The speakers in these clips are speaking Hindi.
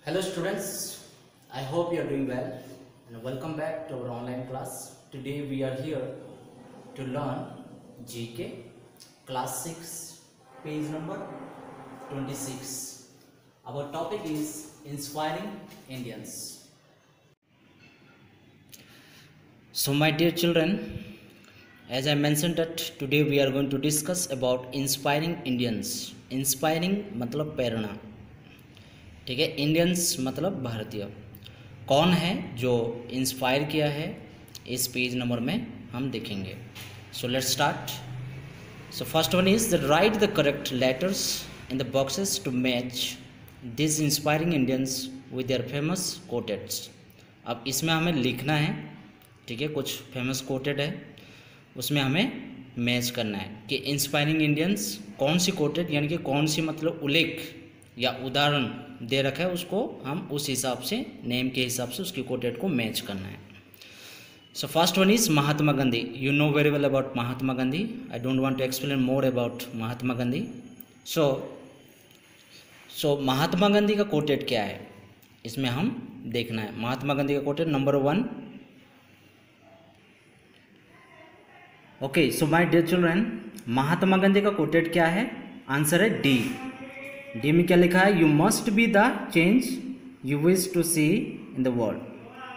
Hello students, I hope you are doing well and welcome back to our online class. Today we are here to learn GK class 6 page number 26. Our topic is inspiring Indians. So my dear children, as I mentioned that today we are going to discuss about inspiring Indians. Inspiring मतलब प्रेरणा, ठीक है। इंडियंस मतलब भारतीय। कौन है जो इंस्पायर किया है इस पेज नंबर में हम देखेंगे। So let's start. So first one is the write the correct letters in the boxes to match this inspiring Indians with their famous quotes. अब इसमें हमें लिखना है, ठीक है, कुछ फेमस कोटेड है, उसमें हमें मैच करना है कि इंस्पायरिंग इंडियंस कौन सी कोटेड यानी कि कौन सी मतलब उल्लेख या उदाहरण दे रखा है, उसको हम उस हिसाब से नेम के हिसाब से उसकी कोटेड को मैच करना है। So first one is Mahatma Gandhi. You know very well about Mahatma Gandhi. I don't want to explain more about Mahatma Gandhi. So Mahatma Gandhi का कोटेड क्या है इसमें हम देखना है। महात्मा गांधी का quoted number 1। Okay, so my dear children, Mahatma Gandhi का कोटेड क्या है? आंसर है डी। डी में क्या लिखा है? You must be the change you wish to see in the world.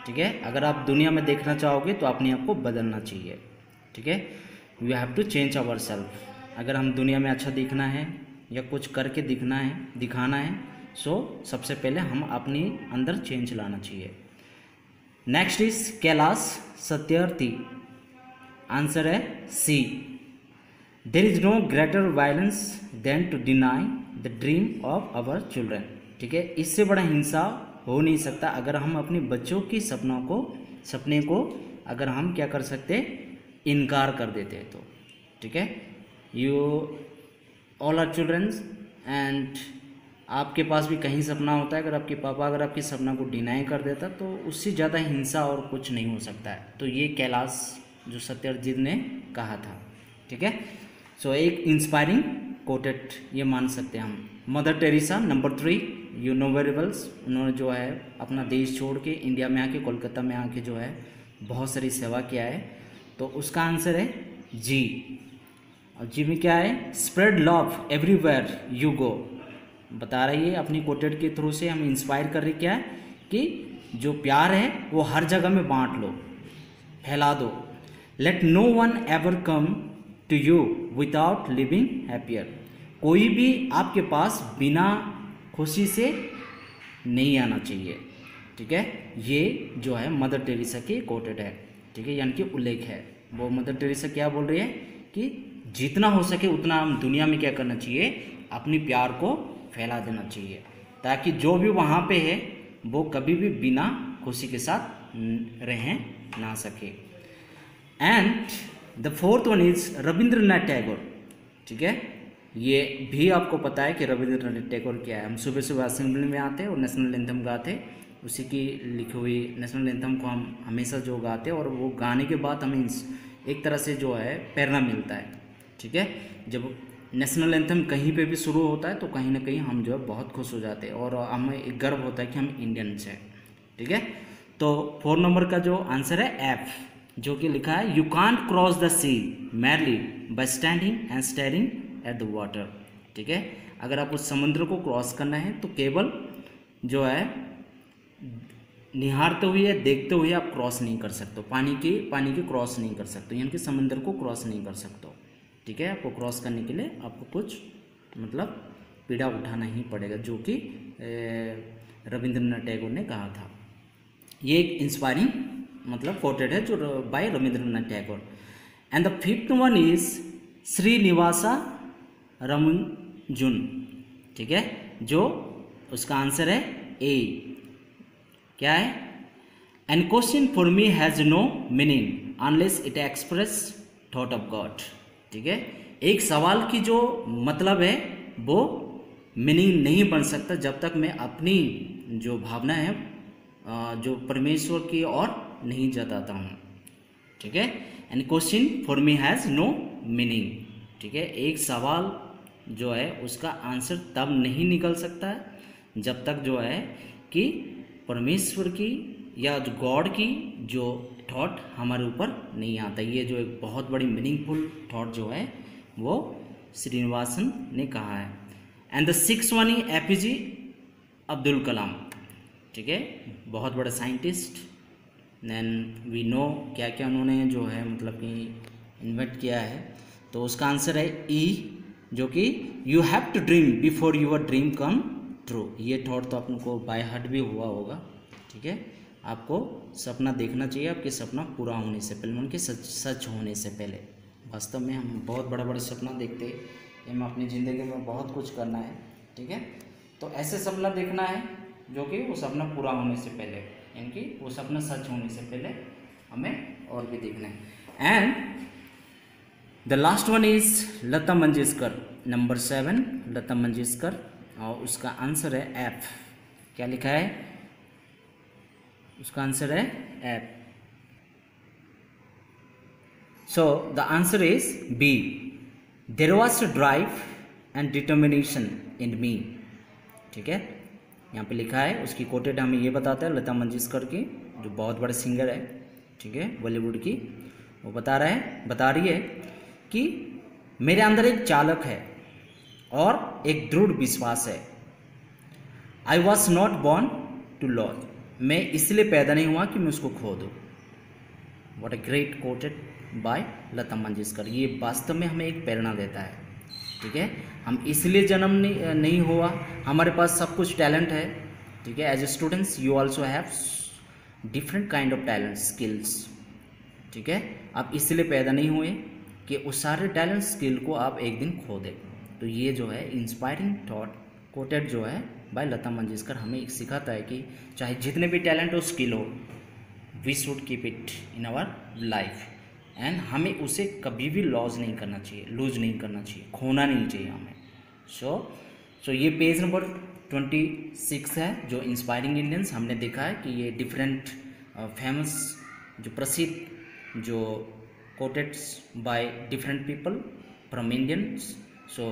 ठीक है, अगर आप दुनिया में देखना चाहोगे तो अपने आप को बदलना चाहिए। ठीक है, we have to change our self. अगर हम दुनिया में अच्छा दिखना है या कुछ करके दिखाना है सो सबसे पहले हम अपनी अंदर चेंज लाना चाहिए। Next is Kailash Satyarthi. Answer है C. There is no greater violence than to deny the dream of our children. ठीक है, इससे बड़ा हिंसा हो नहीं सकता अगर हम अपने बच्चों की सपने को अगर हम क्या कर सकते, इनकार कर देते हैं तो। ठीक है, you all are childrens and आपके पास भी कहीं सपना होता है, अगर आपके पापा अगर आपके सपना को डिनाई कर देता तो उससे ज़्यादा हिंसा और कुछ नहीं हो सकता है। तो ये कैलाश जो सत्यार्थी ने कहा था। ठीक है, सो एक इंस्पायरिंग कोटेड ये मान सकते हैं हम। Mother Teresa number 3। You know very well, उन्होंने जो है अपना देश छोड़ के इंडिया में आके कोलकाता में आके जो है बहुत सारी सेवा किया है, तो उसका आंसर है जी। और जी में क्या है? Spread love everywhere you go. बता रही है अपनी कोटेड के थ्रू से हम इंस्पायर कर रही क्या है कि जो प्यार है वो हर जगह में बांट लो, फैला दो। Let no one ever come to you without living happier. कोई भी आपके पास बिना खुशी से नहीं आना चाहिए। ठीक है, ये जो है मदर टेरेसा की कोटेड है। ठीक है, यानी कि उल्लेख है। वो मदर टेरेसा क्या बोल रही है कि जितना हो सके उतना हम दुनिया में क्या करना चाहिए, अपनी प्यार को फैला देना चाहिए, ताकि जो भी वहाँ पे है वो कभी भी बिना खुशी के साथ रह ना सके। And the fourth one is Rabindranath Tagore. ठीक है, ये भी आपको पता है कि रविंद्रनाथ टैगोर क्या है। हम सुबह सुबह असेंबली में आते और नेशनल एंथम गाते, उसी की लिखी हुई नेशनल एंथम को हम हमेशा जो गाते और वो गाने के बाद हमें एक तरह से जो है प्रेरणा मिलता है। ठीक है, जब नेशनल एंथम कहीं पे भी शुरू होता है तो कहीं ना कहीं हम जो है बहुत खुश हो जाते हैं और हमें एक गर्व होता है कि हम इंडियंस हैं। ठीक है, तो 4 नंबर का जो आंसर है एफ, जो कि लिखा है you can't cross the sea merely by standing and staring at the water. ठीक है, अगर आप उस समुद्र को क्रॉस करना है तो केवल जो है निहारते हुए या देखते हुए आप क्रॉस नहीं कर सकते, पानी की क्रॉस नहीं कर सकते, यानी कि समुद्र को क्रॉस नहीं कर सकते। ठीक है, आपको क्रॉस करने के लिए आपको कुछ मतलब पीड़ा उठाना ही पड़ेगा, जो कि रविंद्रनाथ टैगोर ने कहा था। ये एक इंस्पायरिंग मतलब कोटेड है जो by Rabindranath Tagore. And the 5th one is Srinivasa Ramanujan. ठीक है, जो उसका आंसर है ए। क्या है? An question for me has no meaning unless it express thought of God. ठीक है, एक सवाल की जो मतलब है वो मीनिंग नहीं बन सकता जब तक मैं अपनी जो भावना है जो परमेश्वर की ओर नहीं जताता हूँ। ठीक है, and question for me has no meaning. ठीक है, एक सवाल जो है उसका आंसर तब नहीं निकल सकता है जब तक जो है कि परमेश्वर की या जो गॉड की जो थॉट हमारे ऊपर नहीं आता। ये जो एक बहुत बड़ी मीनिंगफुल थॉट जो है वो श्रीनिवासन ने कहा है। And the six one he APJ Abdul Kalam, ठीक है, बहुत बड़ा साइंटिस्ट। देन वी नो क्या क्या उन्होंने जो है मतलब कि इन्वेंट किया है। तो उसका आंसर है ई, जो कि you have to dream before your dream come true. ये थॉट तो आपको बाय हार्ट भी हुआ होगा, ठीक है। आपको सपना देखना चाहिए आपके सपना पूरा होने से पहले, उनके सच होने से पहले। वास्तव में हम बहुत बड़ा बड़ा सपना देखते हैं, हमें अपनी ज़िंदगी में बहुत कुछ करना है, ठीक है। तो ऐसे सपना देखना है जो कि वो सपना पूरा होने से पहले, यानी कि वो सपना सच होने से पहले हमें और भी देखना है। And the last one is Lata Mangeshkar, number 7 Lata Mangeshkar, और उसका आंसर है एफ। क्या लिखा है? उसका आंसर है F. So the answer is B, there was a drive and determination in me, ठीक है। यहाँ पे लिखा है, उसकी कोटेड हमें ये बताता है लता मंगेशकर की, जो बहुत बड़े सिंगर है, ठीक है, बॉलीवुड की। वो बता रही है कि मेरे अंदर एक चालक है और एक दृढ़ विश्वास है। I was not born to lose, मैं इसलिए पैदा नहीं हुआ कि मैं उसको खो दूँ। What a great quoted by Lata Mangeshkar. ये वास्तव में हमें एक प्रेरणा देता है, ठीक है। हम इसलिए जन्म नहीं हुआ, हमारे पास सब कुछ टैलेंट है, ठीक है। As a students you also have different kind of talent skills, ठीक है। आप इसलिए पैदा नहीं हुए कि उस सारे टैलेंट स्किल को आप एक दिन खो दें। तो ये जो है इंस्पायरिंग थॉट कोटेड जो है बाय लता मंगेशकर हमें एक सिखाता है कि चाहे जितने भी टैलेंट हो स्किल हो, we should keep it in our life, and हमें उसे कभी भी लूज नहीं करना चाहिए, खोना नहीं चाहिए हमें। सो ये पेज नंबर 26 है, जो इंस्पायरिंग इंडियंस। हमने देखा है कि ये डिफरेंट फेमस जो प्रसिद्ध जो quotes by different people from Indians. So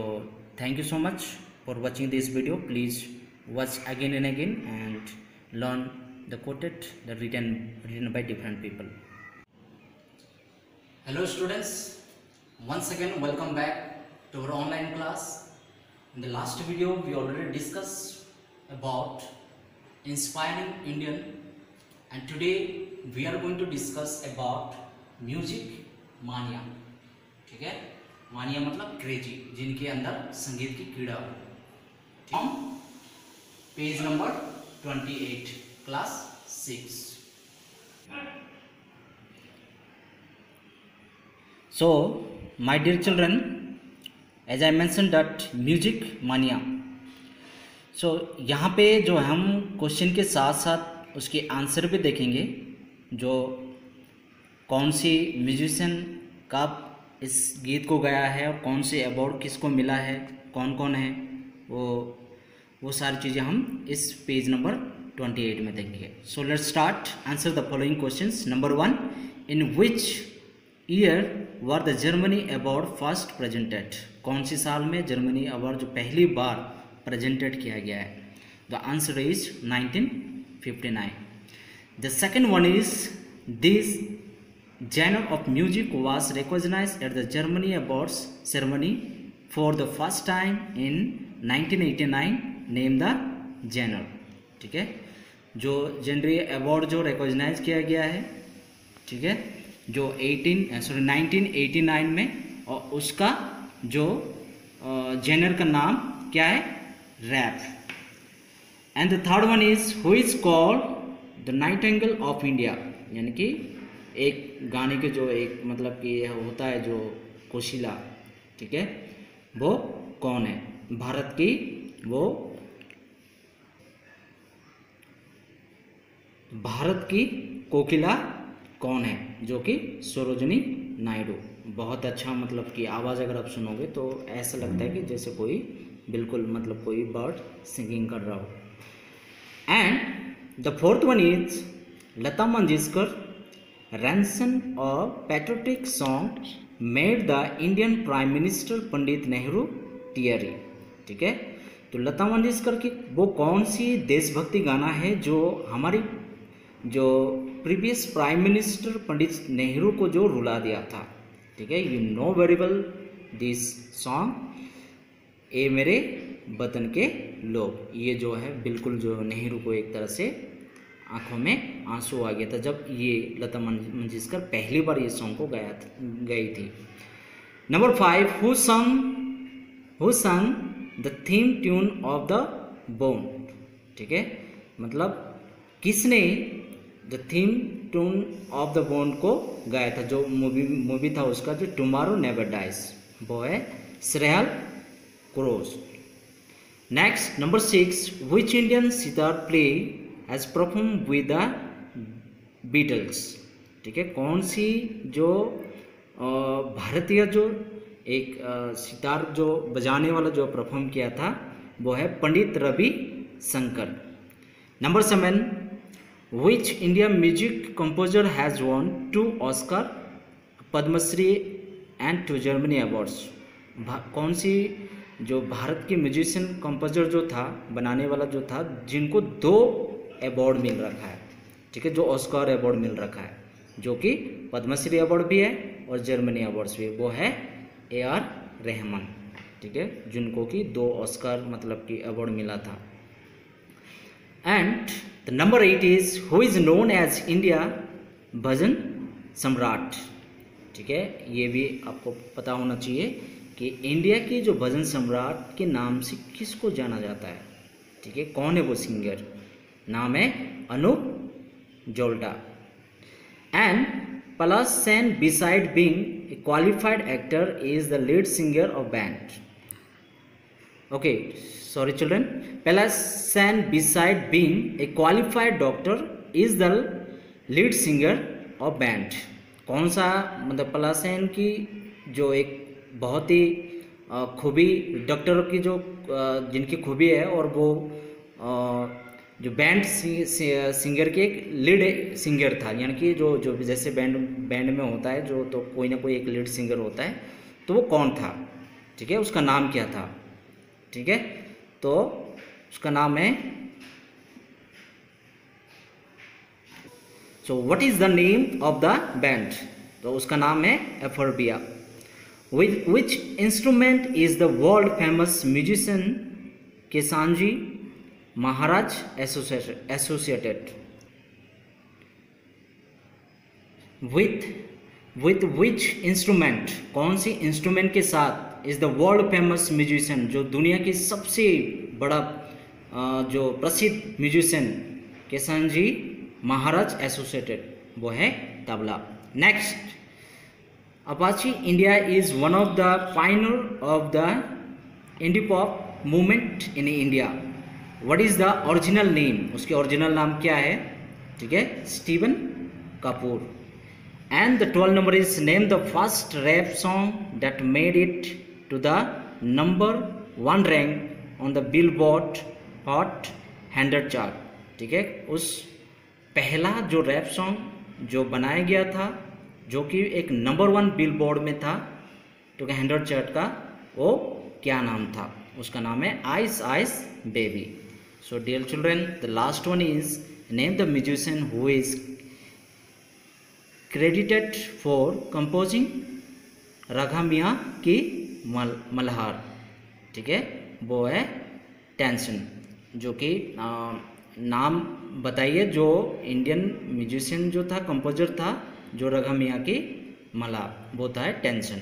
thank you so much for watching this video. Please watch again and again and learn the quoted the written by different people. Hello students, once again welcome back to our online class. In the last video we already discussed about inspiring Indian, and today we are going to discuss about music mania, ठीक है। मानिया मतलब क्रेजी, जिनके अंदर संगीत की कीड़ा हो। Page number 28 class 6। So my dear children, as I mentioned that music mania, so यहाँ पे जो हम क्वेश्चन के साथ साथ उसके आंसर भी देखेंगे, जो कौन सी म्यूजिशियन का इस गीत को गाया है और कौन से अवार्ड किसको मिला है, कौन कौन है, वो सारी चीज़ें हम इस पेज नंबर 28 में देखेंगे। So let's start, answer the following questions. Number 1, in which year were the Germany award first presented, कौन सी साल में जर्मनी अवार्ड जो पहली बार प्रेजेंटेड किया गया है? The answer is 1959। The second one is this genre of music was recognized at the Germany Awards ceremony for the first time in 1989. Name the genre, ठीक है। जो जेनरी अवार्ड जो रिकॉग्नाइज किया गया है, ठीक है, जो 1989 में, और उसका जो जेनर का नाम क्या है? Rap. And the third one is who is called the nightingale of India, यानी कि एक गाने के जो एक मतलब कि होता है जो कोशिला, ठीक है, वो कौन है? भारत की वो भारत की कोकिला कौन है? जो कि सरोजिनी नायडू। बहुत अच्छा मतलब कि आवाज़ अगर आप सुनोगे तो ऐसा लगता है कि जैसे कोई बिल्कुल मतलब कोई बर्ड सिंगिंग कर रहा हो। And the fourth one is Lata Mangeshkar ranson a patriotic song made the Indian Prime Minister Pandit Nehru teary, ठीक है। तो लता मंगेशकर की वो कौन सी देशभक्ति गाना है जो हमारी जो previous prime minister Pandit Nehru को जो रुला दिया था, ठीक है। You know very well this song, ए मेरे वतन के लोग। ये जो है बिल्कुल जो नेहरू को एक तरह से आंखों में आंसू आ गया था जब ये लता मंगेशकर पहली बार ये सॉन्ग को गई थी। नंबर 5, हु संग the theme tune of the bond, ठीक है। मतलब किसने the theme tune of the bond को गाया था, जो मूवी था उसका, जो टुमारो नेवर डाइज, वो है Shreya Ghosh. Next number 6, which Indian sitar play as perform with the Beatles, ठीक है। कौन सी जो भारतीय जो एक सितार जो बजाने वाला जो परफॉर्म किया था वो है Pandit Ravi Shankar. Number 7, which India music composer has won 2 Oscar, Padmashri and 2 Germany awards. कौन सी जो भारत के म्यूजिशियन कंपोजर जो था, बनाने वाला जो था, जिनको 2 अवार्ड मिल रखा है, ठीक है, जो ऑस्कर अवार्ड मिल रखा है, जो कि पद्मश्री अवार्ड भी है और जर्मनी अवार्ड्स भी, वो है AR रहमान, ठीक है, जिनको कि 2 ऑस्कर मतलब कि अवार्ड मिला था। And the number 8 is who is known as India bhajan samrat, ठीक है। ये भी आपको पता होना चाहिए कि इंडिया की जो भजन सम्राट के नाम से किसको जाना जाता है, ठीक है। कौन है वो सिंगर, नाम है Anup Jalota. And Palash Sen beside being a qualified actor is the lead singer of band. Okay, sorry children. Palash Sen beside being a qualified doctor is the lead singer of band. कौन सा मतलब पलाश सेन की जो एक बहुत ही खूबी डॉक्टर की जो जिनकी खूबी है, और वो जो बैंड सिंगर के एक लीड सिंगर था, यानी कि जो जो जैसे बैंड में होता है जो, तो कोई ना कोई एक लीड सिंगर होता है, तो वो कौन था, ठीक है, उसका नाम क्या था, ठीक है। तो उसका नाम है, so what is the name of the band, तो उसका नाम है एफरबिया। Which instrument is the world famous musician केसांजी Maharaj associated with which instrument, कौन सी इंस्ट्रूमेंट के साथ is the world famous musician, जो दुनिया की सबसे बड़ा जो प्रसिद्ध म्यूजिशियन केसांजी महाराज एसोसिएटेड, वो है tabla. Next, Apache India is one of the pioneer of the indie pop movement in India. What is the original name, उसके ओरिजिनल नाम क्या है, ठीक है, Steven Kapoor. And the 12 number is name the first rap song that made it to the number 1 rank on the Billboard hot 100 chart, ठीक है। उस पहला जो रैप सॉन्ग जो बनाया गया था, जो कि एक नंबर 1 बिलबोर्ड में था, तो 100 चार्ट का, वो क्या नाम था, उसका नाम है ice ice baby. So dear children, the last one is name the musician who is credited for composing राघमिया की मल्हार, ठीक है, वो है टेंशन। जो कि नाम बताइए जो इंडियन म्यूजिशियन जो था, कंपोजर था, जो राघमिया की मल्हार, वो था टेंशन।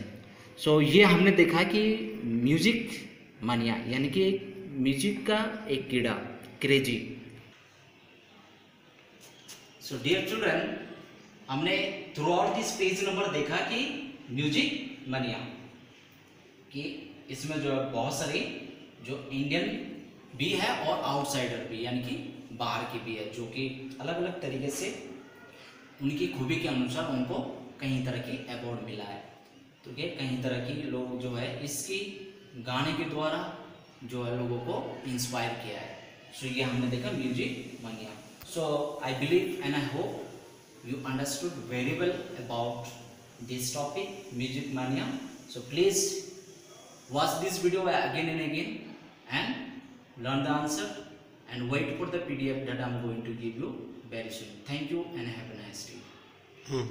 सो ये हमने देखा कि म्यूजिक मानिया यानी कि म्यूजिक का एक कीड़ा, क्रेजी। सो डियर चिल्ड्रन, हमने through out this page number देखा कि म्यूजिक मानिया कि इसमें जो बहुत सारी जो इंडियन भी है और आउटसाइडर भी, यानी कि बाहर की भी है, जो कि अलग अलग तरीके से उनकी खूबी के अनुसार उनको कई तरह की अवार्ड मिला है। तो ये कई तरह की लोग जो है इसकी गाने के द्वारा जो है लोगों को इंस्पायर किया है। सो ये हमने देखा music mania. So I believe and I hope you understood very well about this topic music mania. So please watch this video again and again and learn the answer and wait for the PDF that I'm going to give you very soon. Thank you and have a nice day.